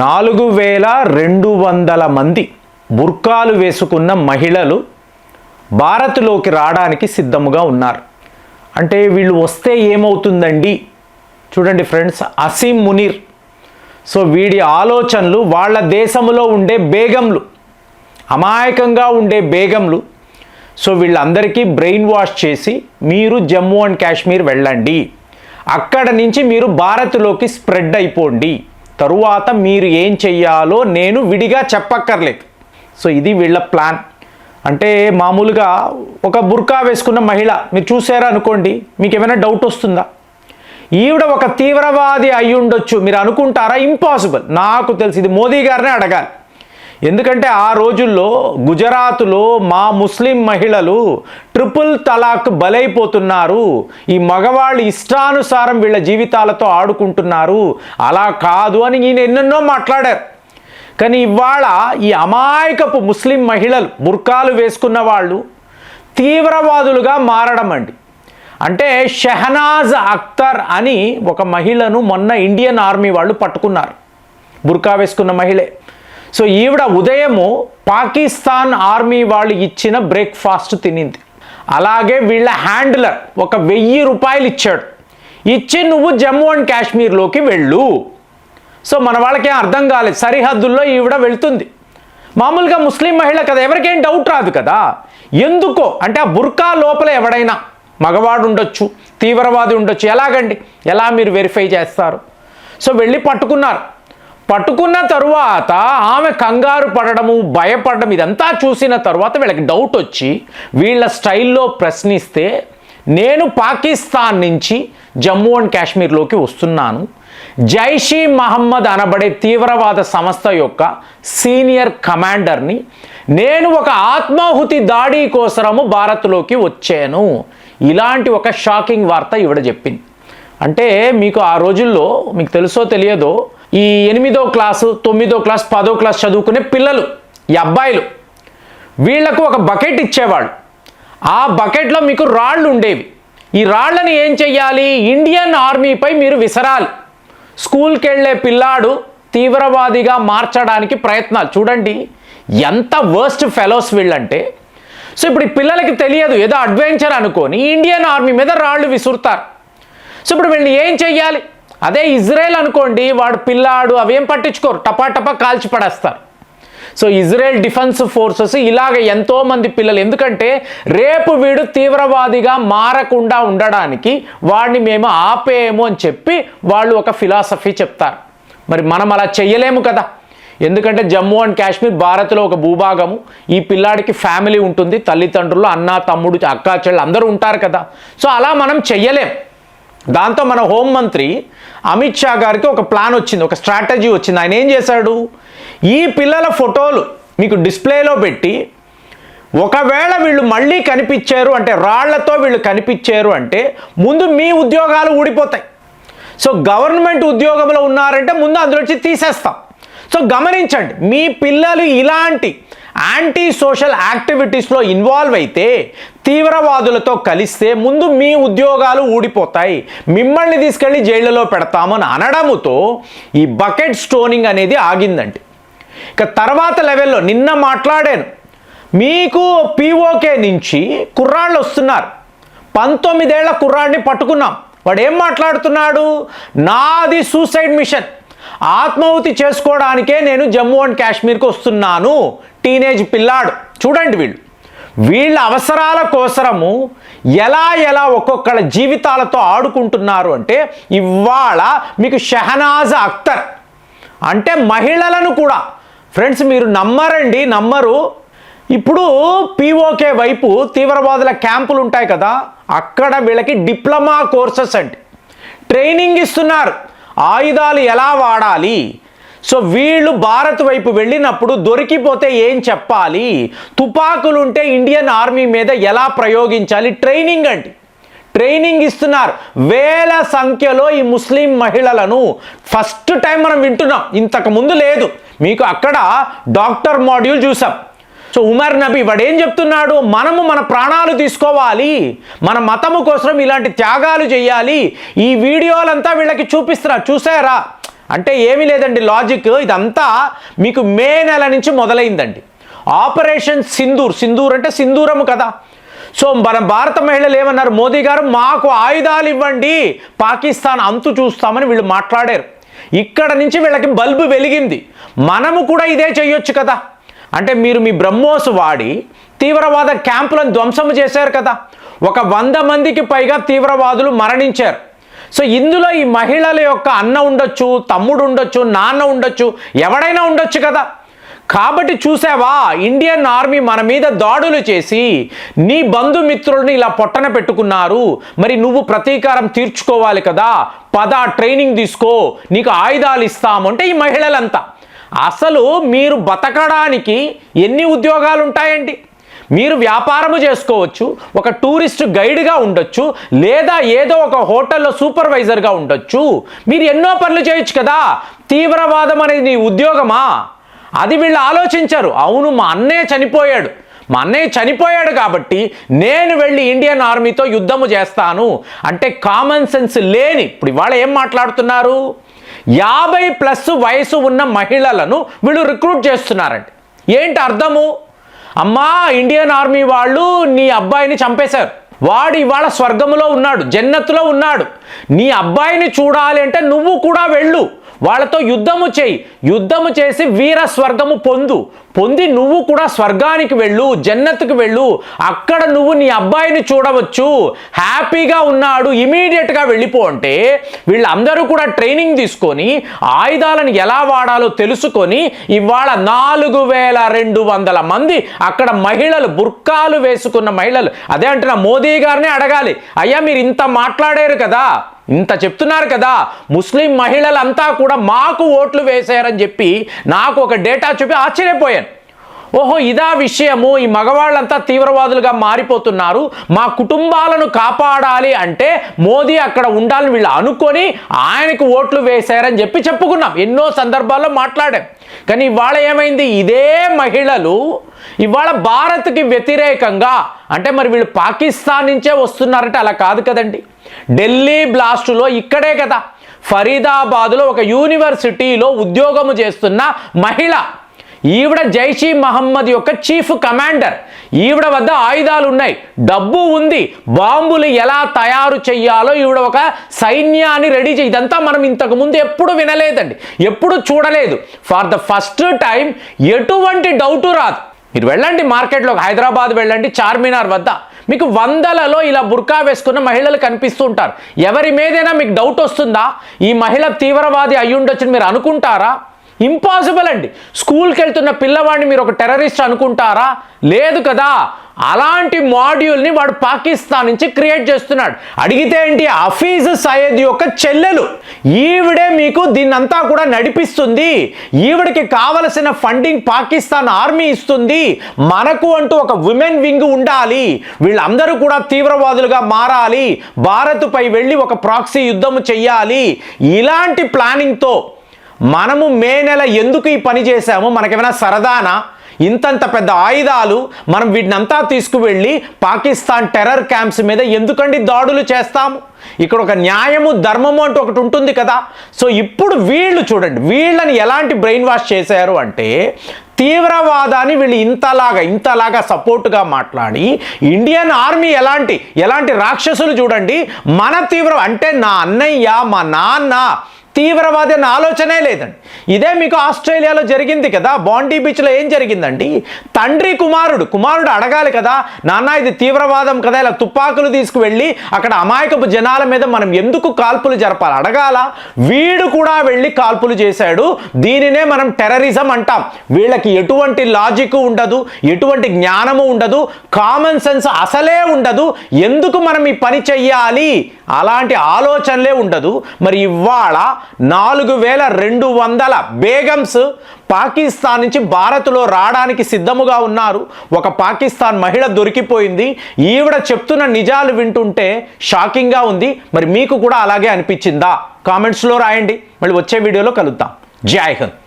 4200 మంది బుర్కాలు వేసుకున్న మహిళలు భారత్లోకి రావడానికి సిద్ధముగా ఉన్నారు. అంటే వీళ్ళు వస్తే ఏమవుతుందండి? చూడండి ఫ్రెండ్స్, అసీం మునీర్. సో వీడి ఆలోచనలు వాళ్ళ దేశంలో ఉండే బేగంలు, అమాయకంగా ఉండే బేగంలు, సో వీళ్ళందరికీ బ్రెయిన్ వాష్ చేసి మీరు జమ్మూ అండ్ కాశ్మీర్ వెళ్ళండి, అక్కడ నుంచి మీరు భారత్లోకి స్ప్రెడ్ అయిపోండి, తరువాత మీరు ఏం చెయ్యాలో నేను విడిగా చెప్పక్కర్లేదు. సో ఇది వీళ్ళ ప్లాన్. అంటే మామూలుగా ఒక బుర్కా వేసుకున్న మహిళ మీరు చూసారా అనుకోండి, మీకు ఏమైనా డౌట్ వస్తుందా? ఈవిడ ఒక తీవ్రవాది అయి ఉండొచ్చు మీరు అనుకుంటారా? ఇంపాసిబుల్. నాకు తెలిసి ఇది మోదీ గారినే అడగాలి. ఎందుకంటే ఆ రోజుల్లో గుజరాత్లో మా ముస్లిం మహిళలు ట్రిపుల్ తలాక్ బలైపోతున్నారు, ఈ మగవాళ్ళు ఇష్టానుసారం వీళ్ళ జీవితాలతో ఆడుకుంటున్నారు, అలా కాదు అని ఈయన ఎన్నెన్నో మాట్లాడారు. కానీ ఇవాళ ఈ అమాయకపు ముస్లిం మహిళలు బుర్కాలు వేసుకున్న వాళ్ళు తీవ్రవాదులుగా మారడం అండి. అంటే షెహనాజ్ అఖ్తర్ అని ఒక మహిళను మొన్న ఇండియన్ ఆర్మీ వాళ్ళు పట్టుకున్నారు, బుర్కా వేసుకున్న మహిళే. సో ఈవిడ ఉదయము పాకిస్తాన్ ఆర్మీ వాళ్ళు ఇచ్చిన బ్రేక్ఫాస్ట్ తినింది. అలాగే వీళ్ళ హ్యాండ్లర్ ఒక 1000 రూపాయలు ఇచ్చాడు, ఇచ్చి నువ్వు జమ్మూ అండ్ కాశ్మీర్లోకి వెళ్ళు. సో మన వాళ్ళకేం అర్థం కాలేదు, సరిహద్దుల్లో ఈవిడ వెళ్తుంది. మామూలుగా ముస్లిం మహిళ కదా, ఎవరికేం డౌట్ రాదు కదా. ఎందుకో అంటే ఆ బుర్కా లోపల ఎవడైనా మగవాడు ఉండొచ్చు, తీవ్రవాది ఉండొచ్చు, ఎలాగండి, ఎలా మీరు వెరిఫై చేస్తారు? సో వెళ్ళి పట్టుకున్నారు. పట్టుకున్న తరువాత ఆమె కంగారు పడడము, భయపడడం ఇదంతా చూసిన తరువాత వీళ్ళకి డౌట్ వచ్చి వీళ్ళ స్టైల్లో ప్రశ్నిస్తే, నేను పాకిస్తాన్ నుంచి జమ్మూ అండ్ కాశ్మీర్లోకి వస్తున్నాను, జైషీ మహమ్మద్ అనబడే తీవ్రవాద సంస్థ యొక్క సీనియర్ కమాండర్ని, నేను ఒక ఆత్మాహుతి దాడి కోసము భారత్లోకి వచ్చాను. ఇలాంటి ఒక షాకింగ్ వార్త ఈవిడ చెప్పింది. అంటే మీకు ఆ రోజుల్లో మీకు తెలుసో తెలియదో, ఈ 8వ క్లాసు 9వ క్లాస్ 10వ క్లాస్ చదువుకునే పిల్లలు, ఈ అబ్బాయిలు, వీళ్లకు ఒక బకెట్ ఇచ్చేవాళ్ళు. ఆ బకెట్లో మీకు రాళ్ళు ఉండేవి. ఈ రాళ్ళని ఏం చెయ్యాలి? ఇండియన్ ఆర్మీపై మీరు విసరాలి. స్కూల్కి వెళ్ళే పిల్లాడు తీవ్రవాదిగా మార్చడానికి ప్రయత్నాలు. చూడండి ఎంత వర్స్ట్ ఫెలోస్ వీళ్ళంటే. సో ఇప్పుడు ఈ పిల్లలకి తెలియదు, ఏదో అడ్వెంచర్ అనుకొని ఇండియన్ ఆర్మీ మీద రాళ్ళు విసురుతారు. సో ఇప్పుడు వీళ్ళని ఏం చెయ్యాలి? అదే ఇజ్రాయెల్ అనుకోండి, వాడు పిల్లాడు అవేం పట్టించుకోరు, టపాటపా కాల్చి పడేస్తారు. సో ఇజ్రాయెల్ డిఫెన్స్ ఫోర్సెస్ ఇలాగ ఎంతోమంది పిల్లలు, ఎందుకంటే రేపు వీడు తీవ్రవాదిగా మారకుండా ఉండడానికి వాడిని మేము ఆపేయము అని చెప్పి వాళ్ళు ఒక ఫిలాసఫీ చెప్తారు. మరి మనం అలా చెయ్యలేము కదా, ఎందుకంటే జమ్మూ అండ్ కాశ్మీర్ భారత్లో ఒక భూభాగము. ఈ పిల్లాడికి ఫ్యామిలీ ఉంటుంది, తల్లిదండ్రులు, అన్న తమ్ముడు అక్క చెల్లి అందరూ ఉంటారు కదా. సో అలా మనం చెయ్యలేం. దాంతో మన హోంమంత్రి అమిత్ షా గారికి ఒక ప్లాన్ వచ్చింది, ఒక స్ట్రాటజీ వచ్చింది. ఆయన ఏం చేశాడు? ఈ పిల్లల ఫోటోలు మీకు డిస్ప్లేలో పెట్టి, ఒకవేళ వీళ్ళు మళ్ళీ కనిపించారు అంటే, రాళ్లతో వీళ్ళు కనిపించారు అంటే ముందు మీ ఉద్యోగాలు ఊడిపోతాయి. సో గవర్నమెంట్ ఉద్యోగంలో ఉన్నారంటే ముందు అందులోంచి తీసేస్తాం. సో గమనించండి, మీ పిల్లలు ఇలాంటి యాంటీ సోషల్ యాక్టివిటీస్లో ఇన్వాల్వ్ అయితే, తీవ్రవాదులతో కలిస్తే ముందు మీ ఉద్యోగాలు ఊడిపోతాయి, మిమ్మల్ని తీసుకెళ్ళి జైళ్ళలో పెడతామని అనడముతో ఈ బకెట్ స్టోనింగ్ అనేది ఆగిందండి. ఇక తర్వాత లెవెల్లో నిన్న మాట్లాడాను, మీకు పీఓకే నుంచి కుర్రాళ్ళు వస్తున్నారు. 19 ఏళ్ల కుర్రాడిని పట్టుకున్నాం. వాడు ఏం మాట్లాడుతున్నాడు? నాది సూసైడ్ మిషన్, ఆత్మాహుతి చేసుకోవడానికే నేను జమ్మూ అండ్ కాశ్మీర్కి వస్తున్నాను. టీనేజ్ పిల్లాడు. చూడండి వీళ్ళ అవసరాల కోసము ఎలా ఒక్కొక్కళ్ళ జీవితాలతో ఆడుకుంటున్నారు అంటే, ఇవాళ మీకు షెహనాజ్ అఖ్తర్ అంటే మహిళలను కూడా, ఫ్రెండ్స్ మీరు నమ్మరండి, నమ్మరు. ఇప్పుడు పీఓకే వైపు తీవ్రవాదుల క్యాంపులు ఉంటాయి కదా, అక్కడ వీళ్ళకి డిప్లొమా కోర్సెస్ అంటే ట్రైనింగ్ ఇస్తున్నారు, ఆయుధాలు ఎలా వాడాలి. సో వీళ్ళు భారత్ వైపు వెళ్ళినప్పుడు దొరికిపోతే ఏం చెప్పాలి, తుపాకులుంటే ఇండియన్ ఆర్మీ మీద ఎలా ప్రయోగించాలి, ట్రైనింగ్ అంటే ట్రైనింగ్ ఇస్తున్నారు. వేల సంఖ్యలో ఈ ముస్లిం మహిళలను ఫస్ట్ టైం మనం వింటున్నాం, ఇంతకు ముందు లేదు. మీకు అక్కడ డాక్టర్ మాడ్యూల్ చూసాం. సో ఉమర్ నబీ వాడు ఏం చెప్తున్నాడు? మనము మన ప్రాణాలు తీసుకోవాలి, మన మతము కోసం ఇలాంటి త్యాగాలు చేయాలి. ఈ వీడియోలంతా వీళ్ళకి చూపిస్తున్నారు. చూసారా అంటే ఏమీ లేదండి లాజిక్. ఇదంతా మీకు మే నెల నుంచి మొదలైందండి. ఆపరేషన్ సింధూర్, సింధూర్ అంటే సింధూరము కదా. సో మన భారత మహిళలు ఏమన్నారు, మోదీ గారు మాకు ఆయుధాలు ఇవ్వండి, పాకిస్తాన్ అంతు చూస్తామని వీళ్ళు మాట్లాడారు. ఇక్కడ నుంచి వీళ్ళకి బల్బు వెలిగింది, మనము కూడా ఇదే చేయొచ్చు కదా. అంటే మీరు మీ బ్రహ్మోస్ వాడి తీవ్రవాద క్యాంపులను ధ్వంసం చేశారు కదా. 100 మందికి పైగా తీవ్రవాదులు మరణించారు. సో ఇందులో ఈ మహిళల యొక్క అన్న ఉండొచ్చు, తమ్ముడు ఉండొచ్చు, నాన్న ఉండొచ్చు, ఎవడైనా ఉండొచ్చు కదా. కాబట్టి చూసావా, ఇండియన్ ఆర్మీ మన మీద దాడులు చేసి నీ బంధుమిత్రుల్ని ఇలా పొట్టన పెట్టుకున్నారు, మరి నువ్వు ప్రతీకారం తీర్చుకోవాలి కదా, పద ట్రైనింగ్ తీసుకో, నీకు ఆయుధాలు ఇస్తాము అంటే ఈ మహిళలంతా. అసలు మీరు బతకడానికి ఎన్ని ఉద్యోగాలు ఉంటాయండి? మీరు వ్యాపారము చేసుకోవచ్చు, ఒక టూరిస్ట్ గైడ్గా ఉండొచ్చు, లేదా ఏదో ఒక హోటల్లో సూపర్వైజర్గా ఉండొచ్చు. మీరు ఎన్నో పనులు చేయొచ్చు కదా. తీవ్రవాదం అనేది నీ ఉద్యోగమా? అది వీళ్ళు ఆలోచించారు. అవును, మా అన్నయ్య చనిపోయాడు కాబట్టి నేను వెళ్ళి ఇండియన్ ఆర్మీతో యుద్ధము చేస్తాను అంటే కామన్ సెన్స్ లేని. ఇప్పుడు ఇవాళ ఏం మాట్లాడుతున్నారు, 50+ వయసు ఉన్న మహిళలను వీళ్ళు రిక్రూట్ చేస్తున్నారండి. ఏంటి అర్థము? అమ్మా, ఇండియన్ ఆర్మీ వాళ్ళు నీ అబ్బాయిని చంపేశారు, వాడు ఇవాళ స్వర్గములో ఉన్నాడు, జన్నత్తులో ఉన్నాడు. నీ అబ్బాయిని చూడాలి అంటే నువ్వు కూడా వెళ్ళు, వాళ్ళతో యుద్ధము చేయి, యుద్ధము చేసి వీర స్వర్గము పొంది నువ్వు కూడా స్వర్గానికి వెళ్ళు, జన్నత్తుకు వెళ్ళు, అక్కడ నువ్వు నీ అబ్బాయిని చూడవచ్చు, హ్యాపీగా ఉన్నాడు, ఇమీడియట్గా వెళ్ళిపో అంటే వీళ్ళందరూ కూడా ట్రైనింగ్ తీసుకొని ఆయుధాలను ఎలా వాడాలో తెలుసుకొని ఇవాళ 4200 మంది అక్కడ మహిళలు, బుర్కాలు వేసుకున్న మహిళలు. అదే అంటున్నా, మోదీ గారిని అడగాలి, అయ్యా మీరు ఇంత మాట్లాడారు కదా, ఇంత చెప్తున్నారు కదా, ముస్లిం మహిళలంతా కూడా మాకు ఓట్లు వేశారని చెప్పి నాకు ఒక డేటా చూపి ఆశ్చర్యపోయాను. ఓహో, ఇదా విషయము, ఈ మగవాళ్ళంతా తీవ్రవాదులుగా మారిపోతున్నారు, మా కుటుంబాలను కాపాడాలి అంటే మోదీ అక్కడ ఉండాలని వీళ్ళు అనుకొని ఆయనకు ఓట్లు వేశారని చెప్పి చెప్పుకున్నాం, ఎన్నో సందర్భాల్లో మాట్లాడాం. కానీ ఇవాళ ఏమైంది, ఇదే మహిళలు ఇవాళ భారత్కి వ్యతిరేకంగా, అంటే మరి వీళ్ళు పాకిస్తాన్ నుంచే వస్తున్నారంటే అలా కాదు కదండి. ఢిల్లీ బ్లాస్టులో ఇక్కడే కదా, ఫరీదాబాద్లో ఒక యూనివర్సిటీలో ఉద్యోగము చేస్తున్న మహిళ, ఈవిడ జైషీ మహమ్మద్ యొక్క చీఫ్ కమాండర్. ఈవిడ వద్ద ఆయుధాలు ఉన్నాయి, డబ్బు ఉంది, బాంబులు ఎలా తయారు చెయ్యాలో ఈవిడ ఒక సైన్యాన్ని రెడీ చేయి. ఇదంతా మనం ఇంతకుముందు ఎప్పుడు వినలేదండి, ఎప్పుడు చూడలేదు. ఫర్ ద ఫస్ట్ టైం ఎటువంటి డౌటు రాదు. మీరు వెళ్ళండి మార్కెట్లోకి, హైదరాబాద్ వెళ్ళండి, చార్మినార్ వద్ద మీకు వందలలో ఇలా బుర్కా వేసుకున్న మహిళలు కనిపిస్తూ ఉంటారు. ఎవరి మీదైనా మీకు డౌట్ వస్తుందా, ఈ మహిళ తీవ్రవాది అయ్యుండొచ్చని మీరు అనుకుంటారా? ఇంపాసిబుల్ అండి. స్కూల్కి వెళ్తున్న పిల్లవాడిని మీరు ఒక టెర్రరిస్ట్ అనుకుంటారా? లేదు కదా. అలాంటి మాడ్యూల్ని వాడు పాకిస్తాన్ నుంచి క్రియేట్ చేస్తున్నాడు. అడిగితే ఏంటి, హఫీజ్ సయద్ యొక్క చెల్లెలు, ఈవిడే మీకు దీన్నంతా కూడా నడిపిస్తుంది, ఈవిడికి కావలసిన ఫండింగ్ పాకిస్తాన్ ఆర్మీ ఇస్తుంది, మనకు అంటూ ఒక విమెన్ వింగ్ ఉండాలి, వీళ్ళందరూ కూడా తీవ్రవాదులుగా మారాలి, భారత్పై వెళ్ళి ఒక ప్రాక్సీ యుద్ధము చెయ్యాలి. ఇలాంటి ప్లానింగ్తో మనము మే నెల ఎందుకు ఈ పని చేశాము? మనకేమైనా సరదానా? ఇంతంత పెద్ద ఆయుధాలు మనం వీటినంతా తీసుకువెళ్ళి పాకిస్తాన్ టెర్రర్ క్యాంప్స్ మీద ఎందుకండి దాడులు చేస్తాము? ఇక్కడ ఒక న్యాయము, ధర్మము అంటూ ఒకటి ఉంటుంది కదా. సో ఇప్పుడు వీళ్ళు చూడండి, వీళ్ళని ఎలాంటి బ్రెయిన్ వాష్ చేశారు అంటే, తీవ్రవాదాన్ని వీళ్ళు ఇంతలాగా సపోర్టుగా మాట్లాడి, ఇండియన్ ఆర్మీ ఎలాంటి రాక్షసులు చూడండి, మన అంటే నా అన్నయ్య, మా నాన్న తీవ్రవాది అన్న ఆలోచనే లేదండి. ఇదే మీకు ఆస్ట్రేలియాలో జరిగింది కదా, బాండీ బీచ్లో ఏం జరిగిందండి, తండ్రి కుమారుడు అడగాలి కదా, నాన్న ఇది తీవ్రవాదం కదా, ఇలా తుపాకులు తీసుకువెళ్ళి అక్కడ అమాయకపు జనాల మీద మనం ఎందుకు కాల్పులు జరపాలి, అడగాల. వీడు కూడా వెళ్ళి కాల్పులు చేశాడు, దీనినే మనం టెర్రరిజం అంటాం. వీళ్ళకి ఎటువంటి లాజిక్ ఉండదు, ఎటువంటి జ్ఞానము ఉండదు, కామన్ సెన్స్ అసలే ఉండదు. ఎందుకు మనం ఈ పని చెయ్యాలి, అలాంటి ఆలోచనలే ఉండదు. మరి ఇవాళ 4200 బేగమ్స్ పాకిస్తాన్ నుంచి భారత్లో రావడానికి సిద్ధముగా ఉన్నారు. ఒక పాకిస్తాన్ మహిళ దొరికిపోయింది. ఈవిడ చెప్తున్న నిజాలు వింటుంటే షాకింగ్గా ఉంది. మరి మీకు కూడా అలాగే అనిపించిందా? కామెంట్స్లో రాయండి. మళ్ళీ వచ్చే వీడియోలో కలుద్దాం. జై హింద్.